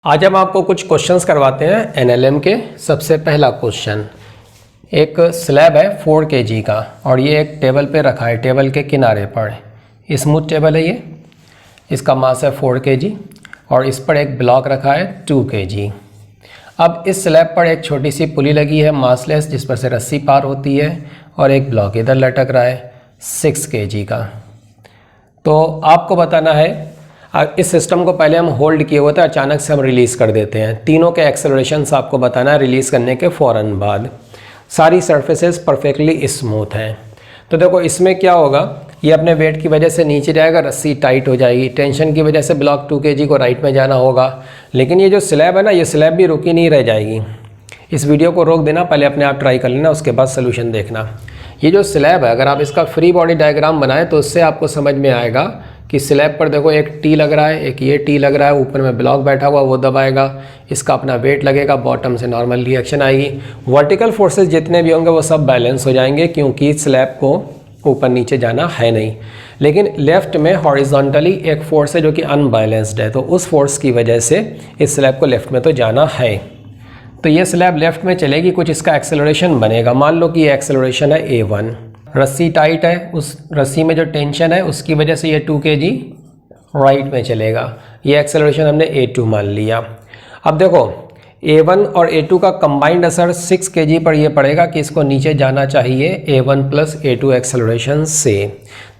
आज हम आपको कुछ क्वेश्चंस करवाते हैं एनएलएम के। सबसे पहला क्वेश्चन, एक स्लैब है 4 kg का और ये एक टेबल पे रखा है, टेबल के किनारे पर। स्मूथ टेबल है ये, इसका मास है 4 kg और इस पर एक ब्लॉक रखा है 2 kg। अब इस स्लैब पर एक छोटी सी पुली लगी है मासलेस, जिस पर से रस्सी पार होती है और एक ब्लॉक इधर लटक रहा है 6 kg का। तो आपको बताना है, इस सिस्टम को पहले हम होल्ड किए हुए थे, अचानक से हम रिलीज़ कर देते हैं। तीनों के एक्सेलरेशंस आपको बताना है रिलीज़ करने के फ़ौरन बाद। सारी सरफेसेस परफेक्टली स्मूथ हैं। तो देखो इसमें क्या होगा, ये अपने वेट की वजह से नीचे जाएगा, रस्सी टाइट हो जाएगी, टेंशन की वजह से ब्लॉक 2 kg को राइट में जाना होगा। लेकिन ये जो स्लैब है ना, ये स्लैब भी रुकी नहीं रह जाएगी। इस वीडियो को रोक देना, पहले अपने आप ट्राई कर लेना, उसके बाद सोल्यूशन देखना। ये जो स्लैब है, अगर आप इसका फ्री बॉडी डायग्राम बनाएं तो उससे आपको समझ में आएगा कि स्लैब पर देखो एक टी लग रहा है, एक ये टी लग रहा है, ऊपर में ब्लॉक बैठा हुआ वो दबाएगा, इसका अपना वेट लगेगा, बॉटम से नॉर्मल रिएक्शन आएगी। वर्टिकल फोर्सेस जितने भी होंगे वो सब बैलेंस हो जाएंगे, क्योंकि स्लैब को ऊपर नीचे जाना है नहीं। लेकिन लेफ्ट में हॉरिजॉन्टली एक फोर्स है जो कि अनबैलेंस्ड है, तो उस फोर्स की वजह से इस स्लैब को लेफ्ट में तो जाना है। तो ये स्लैब लेफ्ट में चलेगी, कुछ इसका एक्सेलरेशन बनेगा। मान लो कि ये एक्सेलरेशन है A1, रस्सी टाइट है, उस रस्सी में जो टेंशन है उसकी वजह से ये 2 kg राइट में चलेगा। ये एक्सेलरेशन हमने A2 मान लिया। अब देखो A1 और A2 का कंबाइंड असर 6 kg पर ये पड़ेगा कि इसको नीचे जाना चाहिए A1 प्लस A2 एक्सेलरेशन से।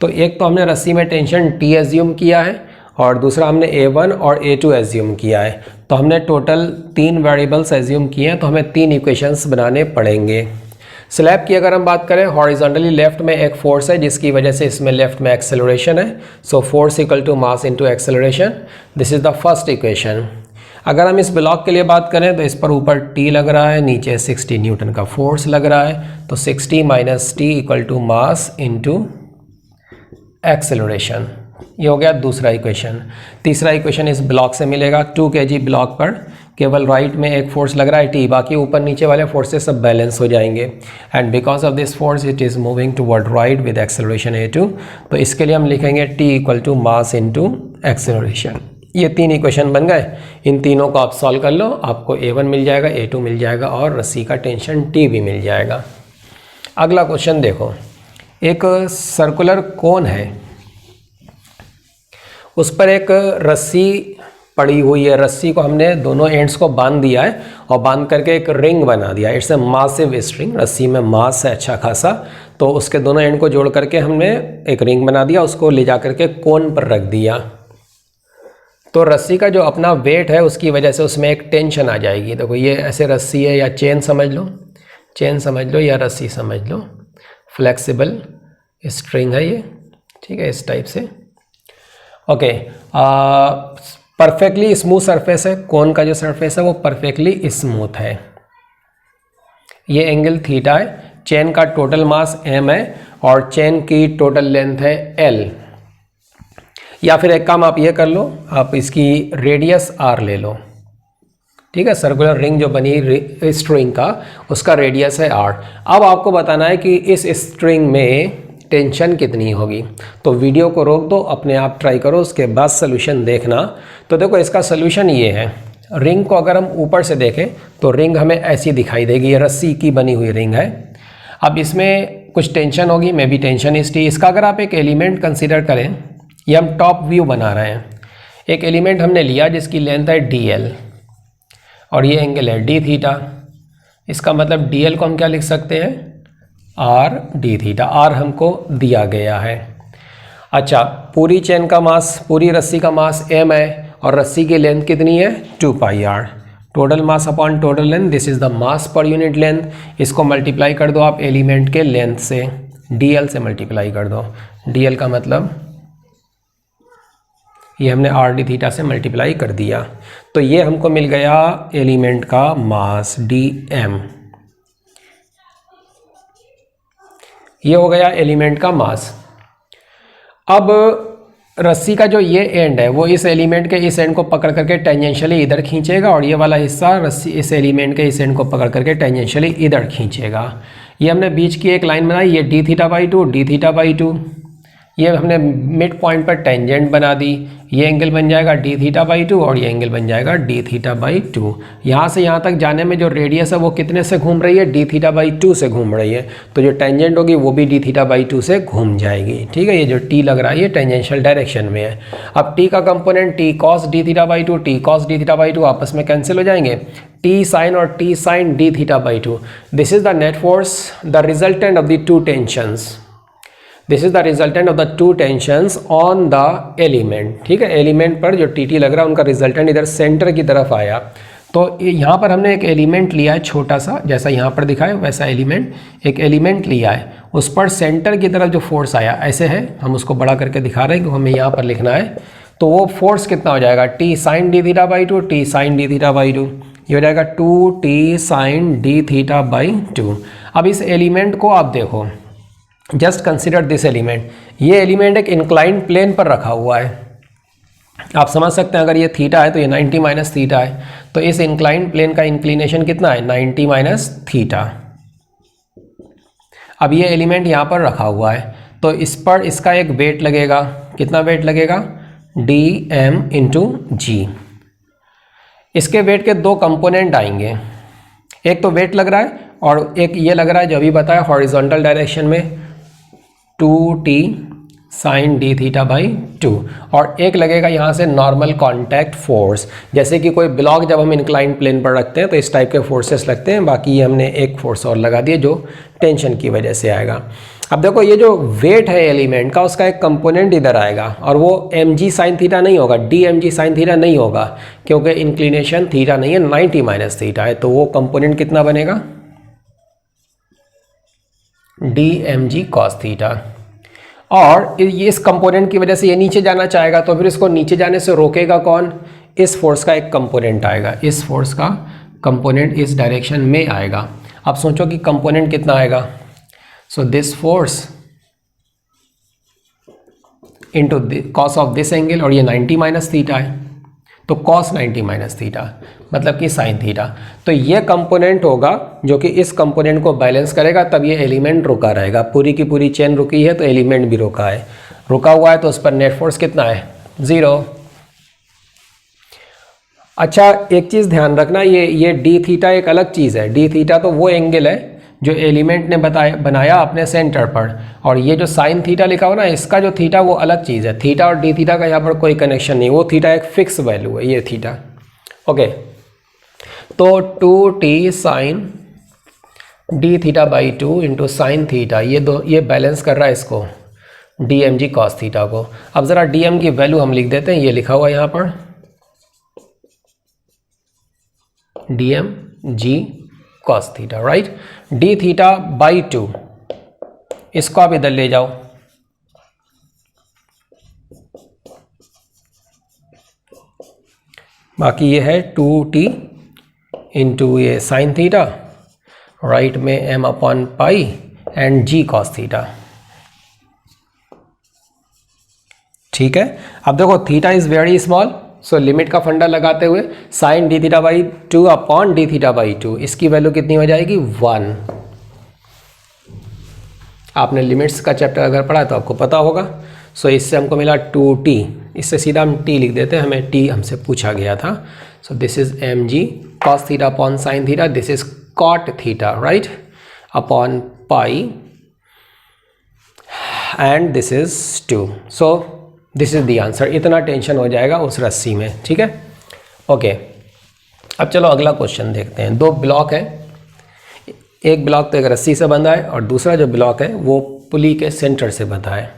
तो एक तो हमने रस्सी में टेंशन T एज्यूम किया है और दूसरा हमने A1 और A2 एज्यूम किया है। तो हमने टोटल 3 वेरिएबल्स एज्यूम किए हैं, तो हमें 3 इक्वेशंस बनाने पड़ेंगे। स्लैब की अगर हम बात करें, हॉरिजॉन्टली लेफ्ट में एक फोर्स है जिसकी वजह से इसमें लेफ्ट में एक्सेलरेशन है। So force equal to mass into acceleration, this is the first equation. अगर हम इस ब्लॉक के लिए बात करें तो इस पर ऊपर T लग रहा है, नीचे 60 न्यूटन का फोर्स लग रहा है। तो 60 minus T equal to mass into acceleration. ये हो गया दूसरा इक्वेशन। तीसरा इक्वेशन इस ब्लॉक से मिलेगा। 2 kg ब्लॉक पर केवल राइट में एक फोर्स लग रहा है T, बाकी ऊपर नीचे वाले फोर्सेस सब बैलेंस हो जाएंगे। And because of this force it is moving toward right with acceleration A2। तो इसके लिए हम लिखेंगे T equal to mass into acceleration. ये 3 इक्वेशन बन गए। इन तीनों को आप सॉल्व कर लो, आपको A1 मिल जाएगा, A2 मिल जाएगा और रस्सी का टेंशन T भी मिल जाएगा। अगला क्वेश्चन देखो, एक सर्कुलर कोन है, उस पर एक रस्सी पड़ी हुई है। रस्सी को हमने दोनों एंड्स को बांध दिया है और बांध करके एक रिंग बना दिया। इट्स ए मासिव स्ट्रिंग, रस्सी में मास है अच्छा खासा, तो उसके दोनों एंड को जोड़ करके हमने एक रिंग बना दिया, उसको ले जा करके कोन पर रख दिया। तो रस्सी का जो अपना वेट है उसकी वजह से उसमें एक टेंशन आ जाएगी। देखो ये ऐसे रस्सी है, या चेन समझ लो, चेन समझ लो या रस्सी समझ लो, फ्लेक्सिबल स्ट्रिंग है ये, ठीक है, इस टाइप से। ओके, परफेक्टली स्मूथ सरफेस है, कोन का जो सरफेस है वो परफेक्टली स्मूथ है। ये एंगल थीटा है, चेन का टोटल मास m है और चेन की टोटल लेंथ है l। या फिर एक काम आप ये कर लो, आप इसकी रेडियस r ले लो, ठीक है, सर्कुलर रिंग जो बनी स्ट्रिंग का उसका रेडियस है r। अब आपको बताना है कि इस स्ट्रिंग में टेंशन कितनी होगी। तो वीडियो को रोक दो, अपने आप ट्राई करो, उसके बाद सोल्यूशन देखना। तो देखो इसका सोल्यूशन ये है, रिंग को अगर हम ऊपर से देखें तो रिंग हमें ऐसी दिखाई देगी, ये रस्सी की बनी हुई रिंग है। अब इसमें कुछ टेंशन होगी, मे बी टेंशन इस T। इसका अगर आप एक एलिमेंट कंसीडर करें, ये हम टॉप व्यू बना रहे हैं, एक एलिमेंट हमने लिया जिसकी लेंथ है DL और ये एंगल है D थीटा। इसका मतलब DL को हम क्या लिख सकते हैं, R D थीटा। R हमको दिया गया है। अच्छा, पूरी चेन का मास, पूरी रस्सी का मास m है और रस्सी की लेंथ कितनी है 2 pi r। Total mass upon total length, this is the mass per unit length. इसको मल्टीप्लाई कर दो आप एलिमेंट के लेंथ से, DL से मल्टीप्लाई कर दो। DL का मतलब ये हमने R D थीटा से मल्टीप्लाई कर दिया, तो ये हमको मिल गया एलिमेंट का मास dm। ये हो गया एलिमेंट का मास। अब रस्सी का जो ये एंड है वो इस एलिमेंट के इस एंड को पकड़ करके टेंजेंशियली इधर खींचेगा और ये वाला हिस्सा रस्सी इस एलिमेंट के इस एंड को पकड़ करके टेंजेंशियली इधर खींचेगा। ये हमने बीच की एक लाइन बनाई, ये d theta by 2, d theta by 2। ये हमने मिड पॉइंट पर टेंजेंट बना दी, ये एंगल बन जाएगा डी थीटा बाई 2 और ये एंगल बन जाएगा डी थीटा बाई 2। यहाँ से यहाँ तक जाने में जो रेडियस है वो कितने से घूम रही है, डी थीटा बाई 2 से घूम रही है, तो जो टेंजेंट होगी वो भी डी थीटा बाई 2 से घूम जाएगी। ठीक है, ये जो टी लग रहा है ये टेंजेंशियल डायरेक्शन में है। अब टी का component T cos D theta by 2, T cos D theta by 2 आपस में कैंसिल हो जाएंगे, टी साइन और T sine D theta by 2। This is the net force, the resultant of the two tensions, this is the resultant of the two tensions on the element. ठीक है, element पर जो T लग रहा है उनका resultant इधर सेंटर की तरफ आया। तो यहाँ पर हमने एक एलिमेंट लिया है छोटा सा, जैसा यहाँ पर दिखा है वैसा एलिमेंट, एक एलिमेंट लिया है, उस पर सेंटर की तरफ जो फोर्स आया ऐसे है, हम उसको बड़ा करके दिखा रहे हैं क्योंकि हमें यहाँ पर लिखना है। तो वो फोर्स कितना हो जाएगा, T sine D theta by 2, T sine D theta by 2, ये हो जाएगा 2t sine D theta by 2। अब इस एलिमेंट को आप देखो, जस्ट कंसिडर दिस एलिमेंट, ये एलिमेंट एक इंक्लाइंड प्लेन पर रखा हुआ है। आप समझ सकते हैं अगर ये थीटा है तो ये 90 माइनस थीटा है, तो इस इंक्लाइंड प्लेन का इंक्लिनेशन कितना है, 90 माइनस थीटा। अब ये एलिमेंट यहाँ पर रखा हुआ है तो इस पर इसका एक वेट लगेगा, कितना वेट लगेगा, dm इंटू जी। इसके वेट के दो कंपोनेंट आएंगे, एक तो वेट लग रहा है और एक ये लग रहा है जो अभी बताया हॉरिजॉन्टल डायरेक्शन में 2t sine D theta by 2, और एक लगेगा यहाँ से नॉर्मल कॉन्टैक्ट फोर्स, जैसे कि कोई ब्लॉक जब हम इंक्लाइन प्लेन पर रखते हैं तो इस टाइप के फोर्सेस लगते हैं। बाकी ये हमने एक फोर्स और लगा दिया जो टेंशन की वजह से आएगा। अब देखो ये जो वेट है एलिमेंट का उसका एक कंपोनेंट इधर आएगा और वो mg साइन थीटा नहीं होगा, dmg साइन थीटा नहीं होगा, क्योंकि इंक्लिनेशन थीटा नहीं है, 90 माइनस थीटा है। तो वो कंपोनेंट कितना बनेगा, dmg कॉस थीटा। और इस कंपोनेंट की वजह से ये नीचे जाना चाहेगा तो फिर इसको नीचे जाने से रोकेगा कौन, इस फोर्स का एक कंपोनेंट आएगा, इस फोर्स का कंपोनेंट इस डायरेक्शन में आएगा। अब सोचो कि कंपोनेंट कितना आएगा, so this force into cos of this angle, और ये 90 माइनस थीटा है तो कॉस 90 माइनस थीटा मतलब कि साइन थीटा। तो ये कंपोनेंट होगा जो कि इस कंपोनेंट को बैलेंस करेगा, तब ये एलिमेंट रुका रहेगा। पूरी की पूरी चेन रुकी है तो एलिमेंट भी रुका है, रुका हुआ है तो उस पर नेट फोर्स कितना है, 0। अच्छा एक चीज़ ध्यान रखना, ये डी थीटा एक अलग चीज़ है। डी थीटा तो वो एंगल है जो एलिमेंट ने बनाया अपने सेंटर पर, और ये जो साइन थीटा लिखा हो ना, इसका जो थीटा वो अलग चीज़ है। थीटा और डी थीटा का यहाँ पर कोई कनेक्शन नहीं, वो थीटा एक फिक्स वैल्यू है, ये थीटा। ओके, तो 2t sine D theta by 2 into sine theta, ये बैलेंस कर रहा है इसको dmg कॉस थीटा को। अब ज़रा dm की वैल्यू हम लिख देते हैं, ये लिखा हुआ है यहाँ पर dmg cos theta, right. D theta by 2, इसको आप इधर ले जाओ, बाकी ये है 2t इंटू ये साइन थीटा, राइट में m upon pi and g cos theta. ठीक है, अब देखो theta is very small, so limit का फंडा लगाते हुए sine D theta by 2 upon D theta by 2, इसकी वैल्यू कितनी हो जाएगी, 1। आपने लिमिट्स का चैप्टर अगर पढ़ा तो आपको पता होगा। सो इससे हमको मिला 2t, इससे सीधा हम t लिख देते हैं, हमें t हमसे पूछा गया था। So this is mg cos theta upon sine theta, this is cot theta, right, upon pi and this is 2। So this is the answer. इतना टेंशन हो जाएगा उस रस्सी में, ठीक है। ओके, अब चलो अगला क्वेश्चन देखते हैं। दो ब्लॉक है, एक ब्लॉक तो एक रस्सी से बंधा है और दूसरा जो ब्लॉक है वो पुली के सेंटर से बंधा है।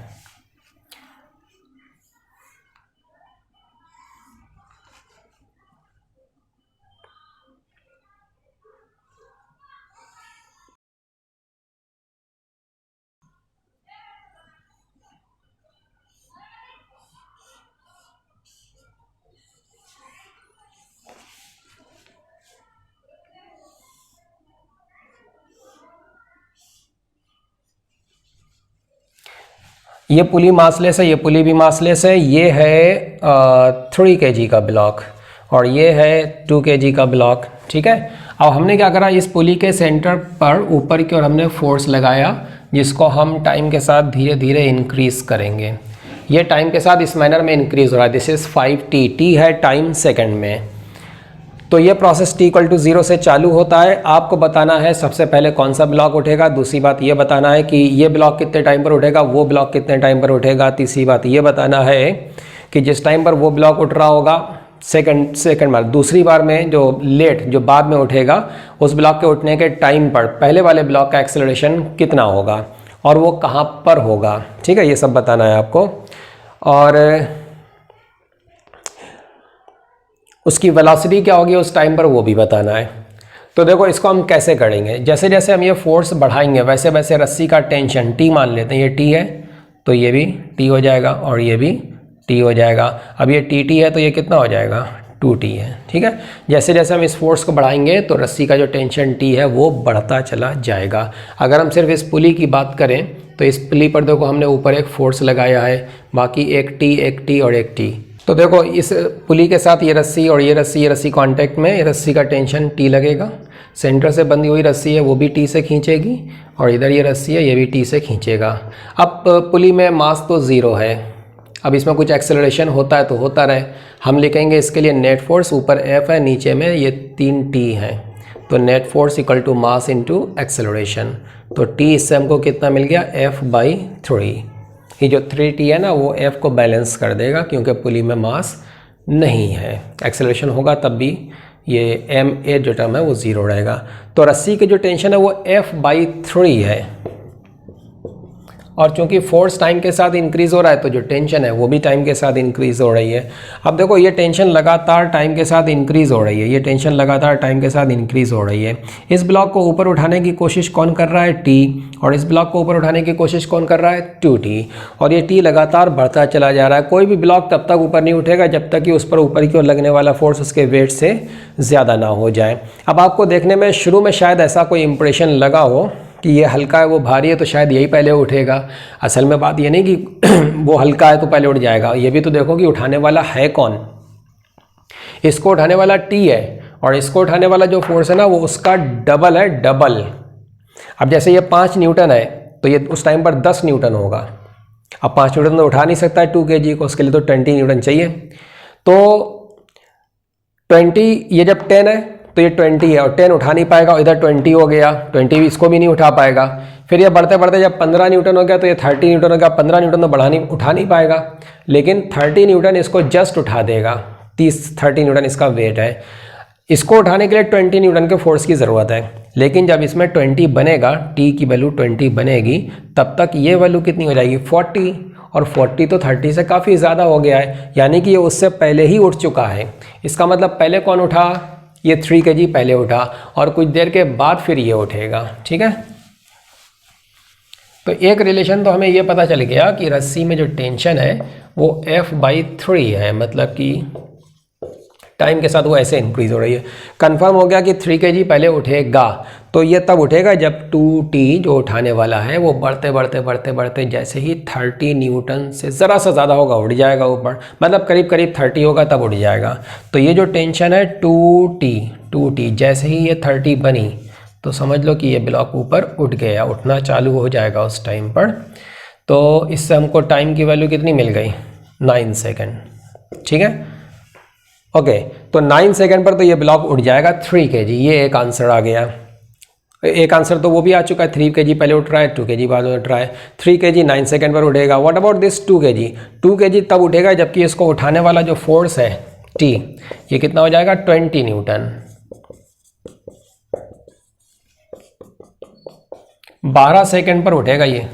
ये पुली मासलेस है, ये पुली भी मासलेस है। ये है 3 kg का ब्लॉक और ये है 2 kg का ब्लॉक, ठीक है। अब हमने क्या करा, इस पुली के सेंटर पर ऊपर की ओर हमने फोर्स लगाया जिसको हम टाइम के साथ धीरे धीरे इंक्रीज़ करेंगे। ये टाइम के साथ इस मैनर में इंक्रीज़ हो रहा है। दिस इज़ 5t, t है टाइम सेकंड में। तो ये प्रोसेस t = 0 से चालू होता है। आपको बताना है सबसे पहले कौन सा ब्लॉक उठेगा, दूसरी बात ये बताना है कि ये ब्लॉक कितने टाइम पर उठेगा, वो ब्लॉक कितने टाइम पर उठेगा, तीसरी बात ये बताना है कि जिस टाइम पर वो ब्लॉक उठ रहा होगा सेकंड बार, दूसरी बार में जो बाद में उठेगा उस ब्लॉक के उठने के टाइम पर पहले वाले ब्लॉक का एक्सेलरेशन कितना होगा और वो कहाँ पर होगा। ठीक है, ये सब बताना है आपको। और उसकी वेलोसिटी क्या होगी उस टाइम पर वो भी बताना है। तो देखो इसको हम कैसे करेंगे, जैसे जैसे हम ये फोर्स बढ़ाएंगे वैसे वैसे रस्सी का टेंशन T मान लेते हैं, ये T है तो ये भी T हो जाएगा और ये भी T हो जाएगा। अब ये TT है तो ये कितना हो जाएगा, 2T है। ठीक है, जैसे जैसे हम इस फोर्स को बढ़ाएंगे तो रस्सी का जो टेंशन T है वो बढ़ता चला जाएगा। अगर हम सिर्फ इस पुली की बात करें तो इस पुली पर देखो हमने ऊपर एक फोर्स लगाया है, बाकी एक T और एक T। तो देखो इस पुली के साथ ये रस्सी और ये रस्सी कांटेक्ट में, ये रस्सी का टेंशन T लगेगा। सेंटर से बंधी हुई रस्सी है वो भी T से खींचेगी और इधर ये रस्सी है ये भी T से खींचेगा। अब पुली में मास तो 0 है, अब इसमें कुछ एक्सेलरेशन होता है तो होता रहे। हम लिखेंगे इसके लिए नेट फोर्स, ऊपर F है नीचे में ये 3T है, तो net force = mass into acceleration. तो T इससे हमको कितना मिल गया, F/3। ये जो 3T है ना वो F को बैलेंस कर देगा क्योंकि पुली में मास नहीं है। एक्सेलरेशन होगा तब भी ये ma जो टर्म है वो 0 रहेगा। तो रस्सी की जो टेंशन है वो F/3 है और चूंकि फोर्स टाइम के साथ इंक्रीज़ हो रहा है तो जो टेंशन है वो भी टाइम के साथ इंक्रीज़ हो रही है। अब देखो ये टेंशन लगातार टाइम के साथ इंक्रीज़ हो रही है, ये टेंशन लगातार टाइम के साथ इंक्रीज़ हो रही है। इस ब्लॉक को ऊपर उठाने की कोशिश कौन कर रहा है, T, और इस ब्लॉक को ऊपर उठाने की कोशिश कौन कर रहा है, 2T, और ये T लगातार बढ़ता चला जा रहा है। कोई भी ब्लॉक तब तक ऊपर नहीं उठेगा जब तक कि उस पर ऊपर की ओर लगने वाला फोर्स उसके वेट से ज़्यादा ना हो जाए। अब आपको देखने में शुरू में शायद ऐसा कोई इंप्रेशन लगा हो कि ये हल्का है वो भारी है तो शायद यही पहले उठेगा। असल में बात ये नहीं कि वो हल्का है तो पहले उठ जाएगा, ये भी तो देखो कि उठाने वाला है कौन। इसको उठाने वाला T है और इसको उठाने वाला जो फोर्स है ना वो उसका डबल है, डबल। अब जैसे ये 5 न्यूटन है तो ये उस टाइम पर 10 न्यूटन होगा। अब 5 न्यूटन तो उठा नहीं सकता है 2 kg को, उसके लिए तो 20 न्यूटन चाहिए। तो 20, ये जब 10 है तो ये 20 है और 10 उठा नहीं पाएगा, इधर 20 हो गया, 20 भी इसको भी नहीं उठा पाएगा। फिर ये बढ़ते बढ़ते जब 15 न्यूटन हो गया तो ये 30 न्यूटन हो गया। 15 न्यूटन तो उठा नहीं पाएगा, लेकिन 30 न्यूटन इसको जस्ट उठा देगा। 30 न्यूटन इसका वेट है। इसको उठाने के लिए 20 न्यूटन के फोर्स की ज़रूरत है, लेकिन जब इसमें 20 बनेगा, T की वैल्यू 20 बनेगी, तब तक ये वैल्यू कितनी हो जाएगी, 40, और 40 तो 30 से काफ़ी ज़्यादा हो गया है, यानी कि ये उससे पहले ही उठ चुका है। इसका मतलब पहले कौन उठा, ये 3 kg पहले उठा और कुछ देर के बाद फिर ये उठेगा। ठीक है, तो एक रिलेशन तो हमें ये पता चल गया कि रस्सी में जो टेंशन है वो F/3 है, मतलब कि टाइम के साथ वो ऐसे इंक्रीज हो रही है। कंफर्म हो गया कि 3 kg पहले उठेगा, तो ये तब उठेगा जब 2T जो उठाने वाला है वो बढ़ते बढ़ते बढ़ते बढ़ते जैसे ही 30 न्यूटन से ज़रा सा ज़्यादा होगा उड़ जाएगा ऊपर, मतलब करीब करीब 30 होगा तब उड़ जाएगा। तो ये जो टेंशन है 2T जैसे ही ये 30 बनी तो समझ लो कि ये ब्लॉक ऊपर उठ गया, उठना चालू हो जाएगा उस टाइम पर। तो इससे हमको टाइम की वैल्यू कितनी मिल गई, 9 सेकेंड। ठीक है, ओके, तो 9 सेकेंड पर तो ये ब्लॉक उठ जाएगा 3 kg। ये एक आंसर आ गया। एक आंसर तो वो भी आ चुका है, 3 kg पहले उठ रहा है, 2 kg बाद में उठ रहा है। 3 kg 9 सेकेंड पर उठेगा। What about this 2 kg? 2 kg तब उठेगा जबकि इसको उठाने वाला जो फोर्स है T, ये कितना हो जाएगा, 20 न्यूटन। 12 सेकेंड पर उठेगा ये,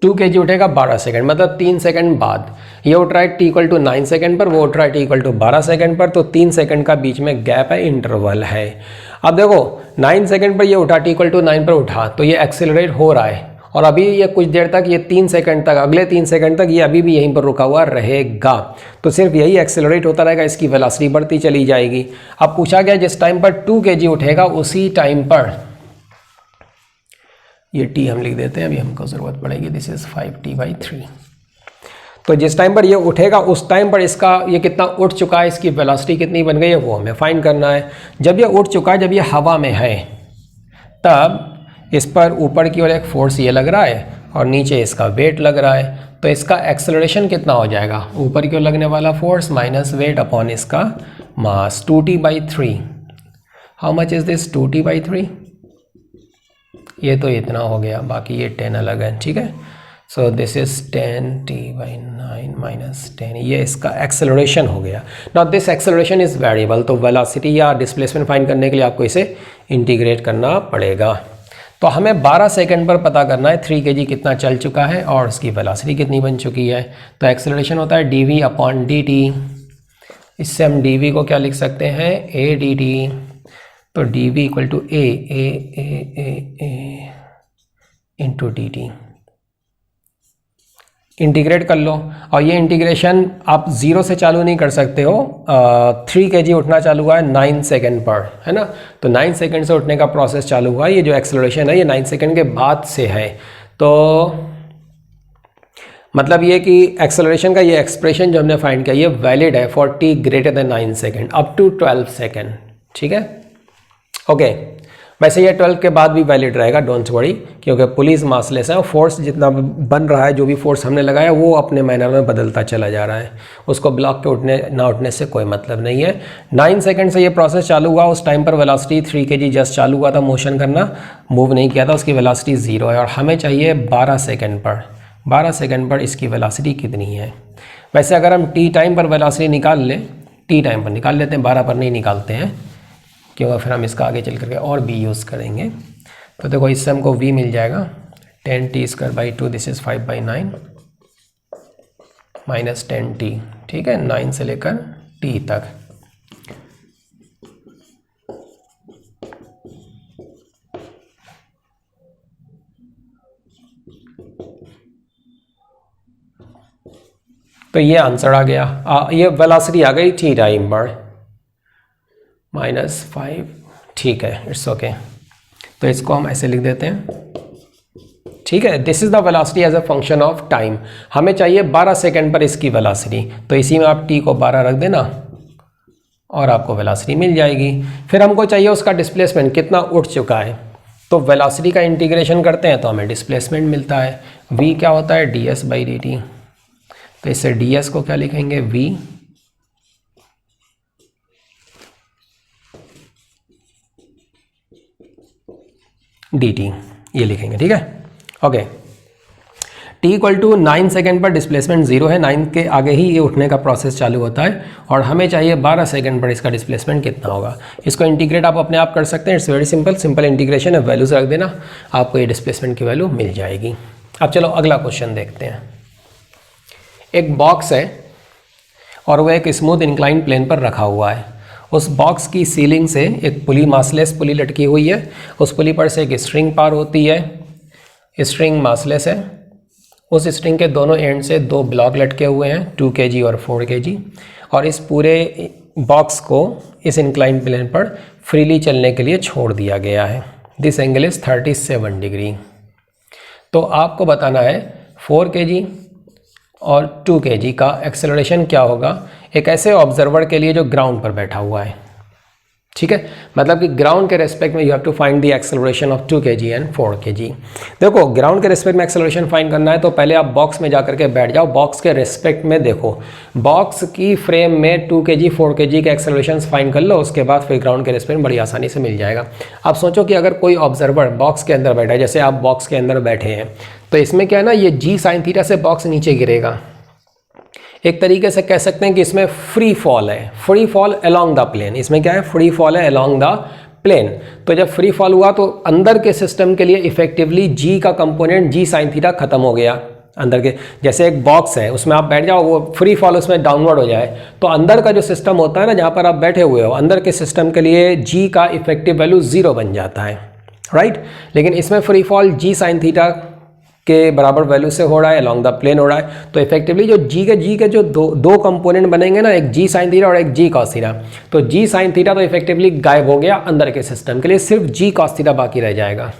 2 kg उठेगा 12 सेकेंड, मतलब 3 सेकेंड बाद। ये उठ रहा है T = 9 सेकेंड पर, वो उठ रहा है T = 12 सेकेंड पर, तो 3 सेकेंड का बीच में गैप है, इंटरवल है। अब देखो 9 सेकेंड पर ये उठा, T = 9 पर उठा, तो ये एक्सेलरेट हो रहा है और अभी ये कुछ देर तक, ये 3 सेकेंड तक, अगले 3 सेकेंड तक ये अभी भी यहीं पर रुका हुआ रहेगा। तो सिर्फ यही एक्सेलरेट होता रहेगा, इसकी वेलोसिटी बढ़ती चली जाएगी। अब पूछा गया जिस टाइम पर 2 kg उठेगा उसी टाइम पर, ये T हम लिख देते हैं, अभी हमको ज़रूरत पड़ेगी, दिस इज़ 5T/3। तो जिस टाइम पर ये उठेगा उस टाइम पर इसका ये कितना उठ चुका है, इसकी वेलोसिटी कितनी बन गई है वो हमें फाइंड करना है। जब ये उठ चुका है, जब ये हवा में है, तब इस पर ऊपर की ओर एक फोर्स ये लग रहा है और नीचे इसका वेट लग रहा है, तो इसका एक्सेलरेशन कितना हो जाएगा, ऊपर की ओर लगने वाला फोर्स माइनस वेट अपॉन इसका मास 2t/3। How much is this 2t/3? ये तो इतना हो गया, बाकी ये 10 अलग है, ठीक है। So this is 10t/9 minus 10, ये इसका एक्सेलरेशन हो गया। Now this acceleration is variable, तो वेलोसिटी या डिस्प्लेसमेंट फाइंड करने के लिए आपको इसे इंटीग्रेट करना पड़ेगा। तो हमें 12 सेकंड पर पता करना है 3 kg कितना चल चुका है और उसकी वेलोसिटी कितनी बन चुकी है। तो एक्सेलरेशन होता है dv/dt, इससे हम dv को क्या लिख सकते हैं, a dt। तो dv = a into dt। Integrate कर लो, और ये इंटीग्रेशन आप 0 से चालू नहीं कर सकते हो। 3 kg उठना चालू हुआ है 9 सेकंड पर, है ना। तो 9 सेकंड से उठने का प्रोसेस चालू हुआ है। ये जो एक्सेलरेशन है ये 9 सेकंड के बाद से है। तो मतलब ये कि एक्सेलरेशन का ये एक्सप्रेशन जो हमने फाइंड किया ये वैलिड है for t greater than 9 second up to 12 second, ठीक है। ओके, वैसे ये 12 के बाद भी वैलिड रहेगा, डोंट वरी, क्योंकि पुलिस मासलेस है और फोर्स जितना बन रहा है, जो भी फोर्स हमने लगाया वो अपने मैनर में बदलता चला जा रहा है, उसको ब्लॉक के उठने ना उठने से कोई मतलब नहीं है। 9 सेकंड से ये प्रोसेस चालू हुआ, उस टाइम पर वेलोसिटी 3 kg जस्ट चालू हुआ था, मोशन करना, मूव नहीं किया था, उसकी वेलोसिटी 0 है। और हमें चाहिए 12 सेकेंड पर, 12 सेकेंड पर इसकी वेलोसिटी कितनी है। वैसे अगर हम टी टाइम पर वेलोसिटी निकाल लें, टी टाइम पर निकाल लेते हैं, 12 पर नहीं निकालते हैं, क्योंकि फिर हम इसका आगे चल करके और भी यूज़ करेंगे। तो देखो इससे हमको v मिल जाएगा 10t²/2, this is 5/9 minus 10t, ठीक है, 9 से लेकर t तक। तो ये आंसर आ गया, ये वेलोसिटी आ गई t टाइम पर -5, ठीक है, इट्स ओके। तो इसको हम ऐसे लिख देते हैं, ठीक है। This is the velocity as a function of time. हमें चाहिए 12 सेकंड पर इसकी वेलोसिटी, तो इसी में आप t को 12 रख देना और आपको वेलोसिटी मिल जाएगी। फिर हमको चाहिए उसका डिस्प्लेसमेंट कितना उठ चुका है, तो वेलोसिटी का इंटीग्रेशन करते हैं तो हमें डिस्प्लेसमेंट मिलता है। v क्या होता है, ds/dt। तो इससे ds को क्या लिखेंगे, v dt, ये लिखेंगे, ठीक है। ओके, t = 9 सेकंड पर डिस्प्लेसमेंट 0 है, 9 के आगे ही ये उठने का प्रोसेस चालू होता है, और हमें चाहिए 12 सेकंड पर इसका डिस्प्लेसमेंट कितना होगा। इसको इंटीग्रेट आप अपने आप कर सकते हैं, it's very simple, simple integration है, वैल्यूज रख देना, आपको ये डिस्प्लेसमेंट की वैल्यू मिल जाएगी। अब चलो अगला क्वेश्चन देखते हैं। एक बॉक्स है और वह एक स्मूथ इंक्लाइन प्लेन पर रखा हुआ है। उस बॉक्स की सीलिंग से एक पुली, मासलेस पुली लटकी हुई है, उस पुली पर से एक स्ट्रिंग पार होती है, स्ट्रिंग मासलेस है, उस स्ट्रिंग के दोनों एंड से 2 ब्लॉक लटके हुए हैं 2 kg और 4 kg, और इस पूरे बॉक्स को इस इंक्लाइन प्लेन पर फ्रीली चलने के लिए छोड़ दिया गया है। This angle is 37 degree. तो आपको बताना है 4 kg और 2 kg का एक्सेलरेशन क्या होगा एक ऐसे ऑब्जर्वर के लिए जो ग्राउंड पर बैठा हुआ है, ठीक है। मतलब कि ग्राउंड के रेस्पेक्ट में you have to find the acceleration of 2 kg and 4 kg। देखो ग्राउंड के रेस्पेक्ट में एक्सेलरेशन फाइंड करना है तो पहले आप बॉक्स में जाकर के बैठ जाओ, बॉक्स के रेस्पेक्ट में देखो, बॉक्स की फ्रेम में 2 kg 4 kg के एक्सेलरेशन फाइंड कर लो, उसके बाद फिर ग्राउंड के रेस्पेक्ट में बड़ी आसानी से मिल जाएगा। आप सोचो कि अगर कोई ऑब्जर्वर बॉक्स के अंदर बैठा है, जैसे आप बॉक्स के अंदर बैठे हैं, तो इसमें क्या है ना, ये g sin थीटा से बॉक्स नीचे गिरेगा। एक तरीके से कह सकते हैं कि इसमें फ्री फॉल है, free fall along the plane. इसमें क्या है, फ्री फॉल है अलोंग द प्लेन। तो जब फ्री फॉल हुआ तो अंदर के सिस्टम के लिए इफेक्टिवली जी का कंपोनेंट g sin थीटा खत्म हो गया। अंदर के जैसे एक बॉक्स है उसमें आप बैठ जाओ, वो फ्री फॉल उसमें डाउनवर्ड हो जाए, तो अंदर का जो सिस्टम होता है ना, जहाँ पर आप बैठे हुए हो, अंदर के सिस्टम के लिए g का इफेक्टिव वैल्यू 0 बन जाता है, राइट। लेकिन इसमें free fall g sin theta के बराबर वैल्यू से हो रहा है, अलॉन्ग द प्लेन हो रहा है। तो इफेक्टिवली जो g के जो दो कंपोनेंट बनेंगे ना, एक g sin थीटा और एक g cos थीटा, तो g sin थीटा तो इफेक्टिवली गायब हो गया, अंदर के सिस्टम के लिए सिर्फ g cos थीटा बाकी रह जाएगा।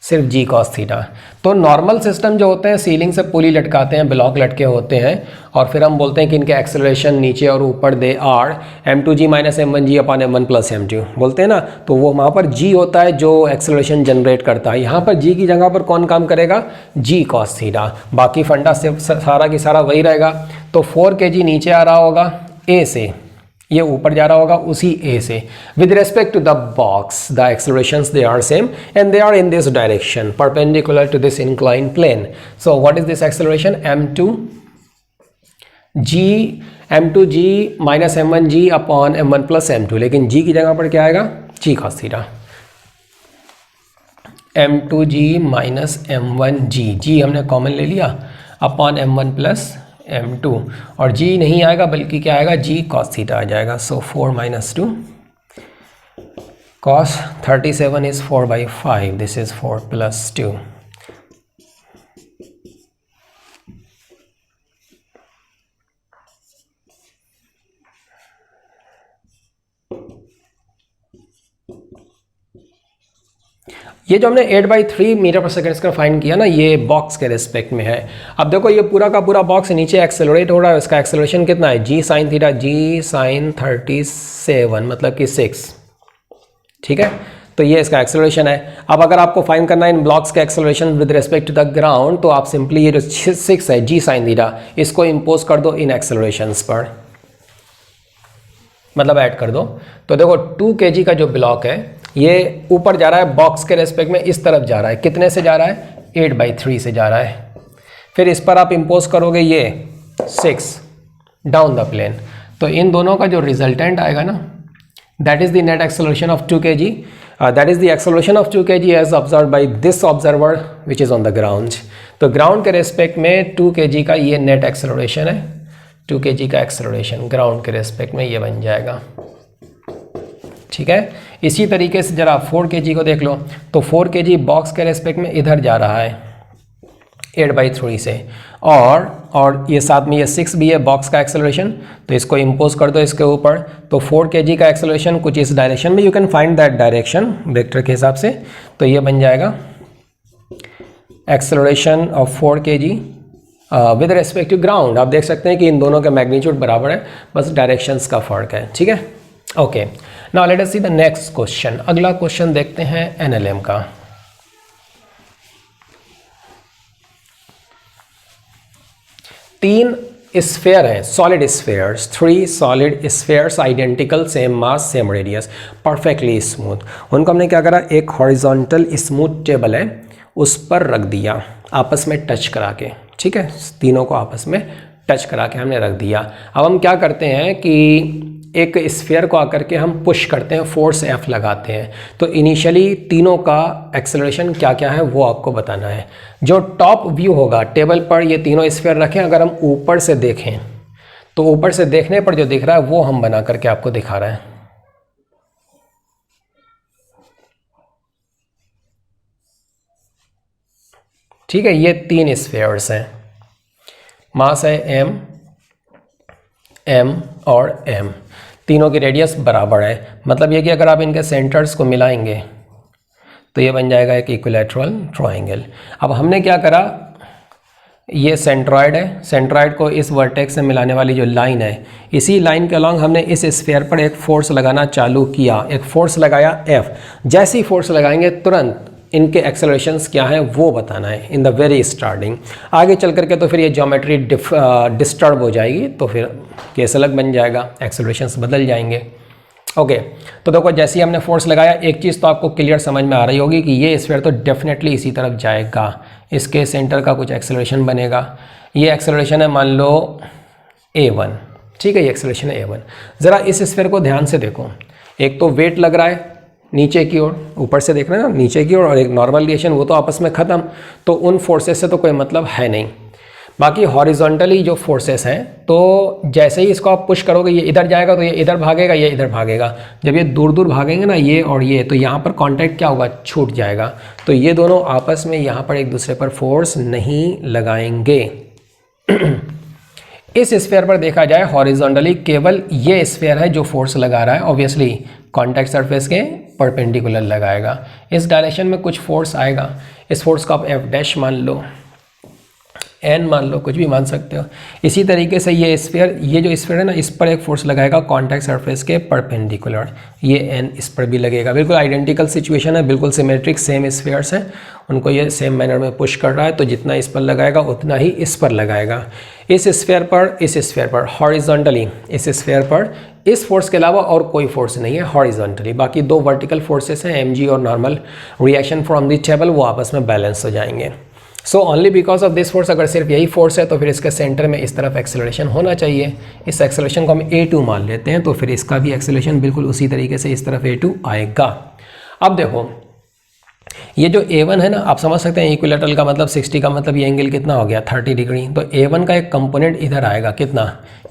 सिर्फ जी कॉस थीटा। तो नॉर्मल सिस्टम जो होते हैं सीलिंग से पुली लटकाते हैं, ब्लॉक लटके होते हैं और फिर हम बोलते हैं कि इनके एक्सेलरेशन नीचे और ऊपर they are m2g minus m1g upon m1 plus m2 बोलते हैं ना। तो वो वहाँ पर g होता है जो एक्सेलरेशन जनरेट करता है। यहाँ पर g की जगह पर कौन काम करेगा, जी कॉस थीटा। बाकी फंडा सिर्फ सारा की सारा वही रहेगा। तो 4 kg नीचे आ रहा होगा ए से, ये ऊपर जा रहा होगा उसी ए से। With respect to the box the accelerations they are same and they are in this direction perpendicular to this incline plane. So what is this acceleration, m2g minus m1g upon m1 plus m2, लेकिन g की जगह पर क्या आएगा, g cos theta. m2g minus m1g, g हमने common ले लिया upon m1 plus m2 और g नहीं आएगा बल्कि क्या आएगा, g cos थीटा आ जाएगा। सो 4 minus 2 cos 37 is 4/5, this is 4 plus 2। ये जो हमने 8/3 मीटर पर सेकेंड का फाइंड किया ना, ये बॉक्स के रिस्पेक्ट में है। अब देखो ये पूरा का पूरा बॉक्स नीचे एक्सेलरेट हो रहा है, इसका एक्सेलरेशन कितना है, जी साइन थीटा, जी साइन 37 मतलब कि 6, ठीक है। तो ये इसका एक्सेलरेशन है। अब अगर आपको फाइंड करना है इन ब्लॉक्स के acceleration with respect to the ground, तो आप सिंपली ये जो 6 है जी साइन थीटा, इसको इम्पोज कर दो इन एक्सेलरेशंस पर, मतलब ऐड कर दो। तो देखो 2 kg का जो ब्लॉक है ये ऊपर जा रहा है बॉक्स के रेस्पेक्ट में, इस तरफ जा रहा है, कितने से जा रहा है, 8/3 से जा रहा है। फिर इस पर आप इम्पोज करोगे ये 6 डाउन द प्लेन, तो इन दोनों का जो रिजल्टेंट आएगा ना, that is the net acceleration of 2 kg, that is the acceleration of 2 kg as observe by this observer which is on the ground. तो ग्राउंड के रेस्पेक्ट में 2 kg का ये नेट एक्सेलरेशन है, 2 kg का एक्सेलरेशन ग्राउंड के respect में ये बन जाएगा, ठीक है। इसी तरीके से जरा 4 kg को देख लो, तो 4 kg बॉक्स के रेस्पेक्ट में इधर जा रहा है 8/3 से, और ये साथ में ये 6 भी है बॉक्स का एक्सेलरेशन, तो इसको इम्पोज कर दो इसके ऊपर। तो 4 kg का एक्सेलरेशन कुछ इस डायरेक्शन में, you can find that direction vector के हिसाब से, तो ये बन जाएगा acceleration of 4 kg with respect to ground. आप देख सकते हैं कि इन दोनों का मैग्नीट्यूड बराबर है, बस डायरेक्शंस का फर्क है, ठीक है। Okay, now let us see the next question. अगला क्वेश्चन देखते हैं एनएलएम का। तीन स्फेयर हैं, solid spheres, 3 solid spheres identical, same mass same radius, perfectly smooth. उनको हमने क्या करा, एक हॉरिजॉन्टल स्मूथ टेबल है उस पर रख दिया आपस में टच करा के, ठीक है। तीनों को आपस में टच करा के हमने रख दिया। अब हम क्या करते हैं कि एक स्फीयर को आकर के हम पुश करते हैं, फोर्स F लगाते हैं। तो इनिशियली तीनों का एक्सेलरेशन क्या क्या है वो आपको बताना है। जो टॉप व्यू होगा टेबल पर, ये तीनों स्फीयर रखें, अगर हम ऊपर से देखें तो ऊपर से देखने पर जो दिख रहा है वो हम बना करके आपको दिखा रहे हैं। ठीक है, ये 3 स्फीयर्स हैं, मास है m और m, तीनों की रेडियस बराबर है। मतलब ये कि अगर आप इनके सेंटर्स को मिलाएंगे तो ये बन जाएगा एक इक्विलैटरल ट्रायंगल। अब हमने क्या करा, ये सेंट्रॉइड है, सेंट्रॉइड को इस वर्टेक्स से मिलाने वाली जो लाइन है, इसी लाइन के अलॉन्ग हमने इस स्फीयर पर एक फोर्स लगाना चालू किया, एक फोर्स लगाया F। जैसे ही फोर्स लगाएंगे तुरंत इनके एक्सेलरेशंस क्या हैं वो बताना है इन द वेरी स्टार्टिंग। आगे चल करके तो फिर ये ज्योमेट्री डिस्टर्ब हो जाएगी, तो फिर केस अलग बन जाएगा, एक्सेलरेशंस बदल जाएंगे। ओके, तो देखो जैसे ही हमने फोर्स लगाया, एक चीज़ तो आपको क्लियर समझ में आ रही होगी कि ये स्फीयर तो डेफिनेटली इसी तरफ जाएगा, इसके सेंटर का कुछ एक्सेलरेशन बनेगा। ये एक्सेलरेशन है मान लो A1, ठीक है, ये एक्सेलरेशन है A1। ज़रा इस स्फीयर को ध्यान से देखो, एक तो वेट लग रहा है नीचे की ओर, ऊपर से देख रहे हैं ना नीचे की ओर, और एक नॉर्मल रिएक्शन, वो तो आपस में ख़त्म, तो उन फोर्सेस से तो कोई मतलब है नहीं। बाकी हॉरिजॉन्टली जो फोर्सेस हैं, तो जैसे ही इसको आप पुश करोगे ये इधर जाएगा, तो ये इधर भागेगा, ये इधर भागेगा। जब ये दूर दूर भागेंगे ना ये और ये, तो यहाँ पर कांटेक्ट क्या होगा, छूट जाएगा। तो ये दोनों आपस में यहाँ पर एक दूसरे पर फोर्स नहीं लगाएंगे। इस स्फीयर पर देखा जाए हॉरिजॉन्टली केवल ये स्फीयर है जो फोर्स लगा रहा है, ऑब्वियसली कॉन्टैक्ट सरफेस के परपेंडिकुलर लगाएगा। इस डायरेक्शन में कुछ फोर्स आएगा, इस फोर्स को आप एफ डैश मान लो, एन मान लो, कुछ भी मान सकते हो। इसी तरीके से ये स्फीयर, ये जो स्फीयर है ना, इस पर एक फोर्स लगाएगा कॉन्टैक्ट सरफेस के परपेंडिकुलर, ये एन इस पर भी लगेगा। बिल्कुल आइडेंटिकल सिचुएशन है, बिल्कुल सिमेट्रिक, सेम स्फीयर्स हैं, उनको ये सेम मैनर में पुश कर रहा है, तो जितना इस पर लगाएगा उतना ही इस पर लगाएगा। इस स्फीयर पर हॉरिजॉन्टली, इस स्फीयर पर इस फोर्स के अलावा और कोई फोर्स नहीं है हॉरिजॉन्टली। बाकी दो वर्टिकल फोर्सेस हैं, mg और normal reaction from the table, वो आपस में बैलेंस हो जाएंगे। So only because of this force, अगर सिर्फ यही फोर्स है तो फिर इसके सेंटर में इस तरफ एक्सेलरेशन होना चाहिए। इस एक्सेलरेशन को हम a2 मान लेते हैं, तो फिर इसका भी एक्सेलरेशन बिल्कुल उसी तरीके से इस तरफ a2 आएगा। अब देखो ये जो a1 है ना, आप समझ सकते हैं इक्विलेटरल का मतलब 60 का मतलब ये एंगल कितना हो गया 30 डिग्री। तो a1 का एक कंपोनेंट इधर आएगा, कितना,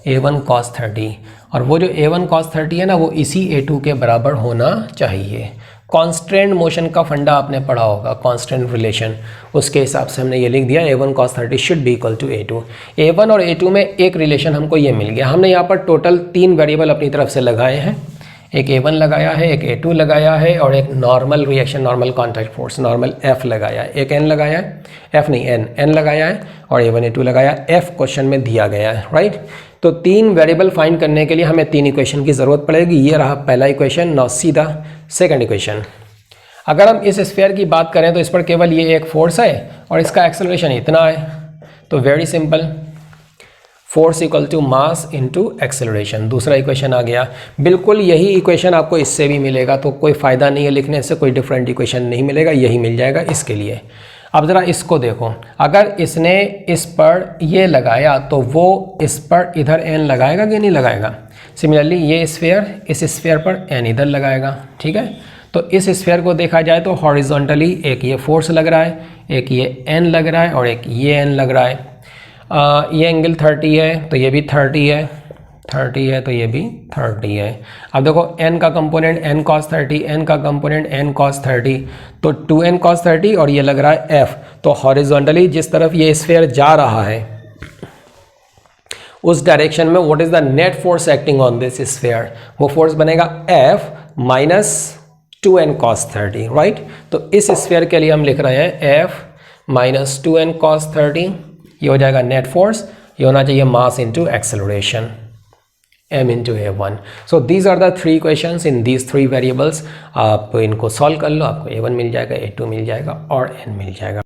a1 cos 30, और वो जो a1 cos 30 है ना, वो इसी a2 के बराबर होना चाहिए। कांस्टेंट मोशन का फंडा आपने पढ़ा होगा, कांस्टेंट रिलेशन, उसके हिसाब से हमने ये लिख दिया a1 cos 30 should be equal to a2। a1 और a2 में एक रिलेशन हमको ये मिल गया। हमने यहाँ पर टोटल 3 वेरिएबल अपनी तरफ से लगाए हैं, एक a1 लगाया है, एक a2 लगाया है, और एक normal reaction, normal contact force, normal f लगाया है, एक n लगाया है, f नहीं n लगाया है, और a1 a2 लगाया, f क्वेश्चन में दिया गया है, राइट। तो 3 वेरिएबल फाइंड करने के लिए हमें 3 इक्वेशन की ज़रूरत पड़ेगी। ये रहा पहला इक्वेशन। नाउ सीधा सेकंड इक्वेशन। अगर हम इस स्फीयर की बात करें तो इस पर केवल ये एक फोर्स है और इसका एक्सेलरेशन इतना है, तो very simple, force equal to mass into acceleration. दूसरा इक्वेशन आ गया। बिल्कुल यही इक्वेशन आपको इससे भी मिलेगा, तो कोई फ़ायदा नहीं है लिखने से, कोई डिफरेंट इक्वेशन नहीं मिलेगा, यही मिल जाएगा इसके लिए। अब ज़रा इसको देखो, अगर इसने इस पर ये लगाया तो वो इस पर इधर n लगाएगा कि नहीं लगाएगा। सिमिलरली ये स्फीयर, इस स्फीयर पर n इधर लगाएगा, ठीक है। तो इस स्फीयर को देखा जाए तो हॉरिजॉन्टली एक ये फोर्स लग रहा है, एक ये n लग रहा है, और एक ये n लग रहा है। ये एंगल 30 है तो ये भी 30 है, 30 है तो ये भी 30 है। अब देखो n का कंपोनेंट n cos 30, n का कंपोनेंट n cos 30, तो 2n cos 30 और ये लग रहा है f। तो हॉरिजॉन्टली जिस तरफ ये स्फीयर जा रहा है उस डायरेक्शन में what is the net force acting on this sphere, वो फोर्स बनेगा f minus 2n cos 30, right. तो इस स्फीयर के लिए हम लिख रहे हैं f माइनस 2n cos 30, ये हो जाएगा नेट फोर्स, ये होना चाहिए mass into acceleration m into a1। So these are the 3 equations in these 3 variables. आप इनको सॉल्व कर लो, आपको a1 मिल जाएगा, a2 मिल जाएगा और n मिल जाएगा।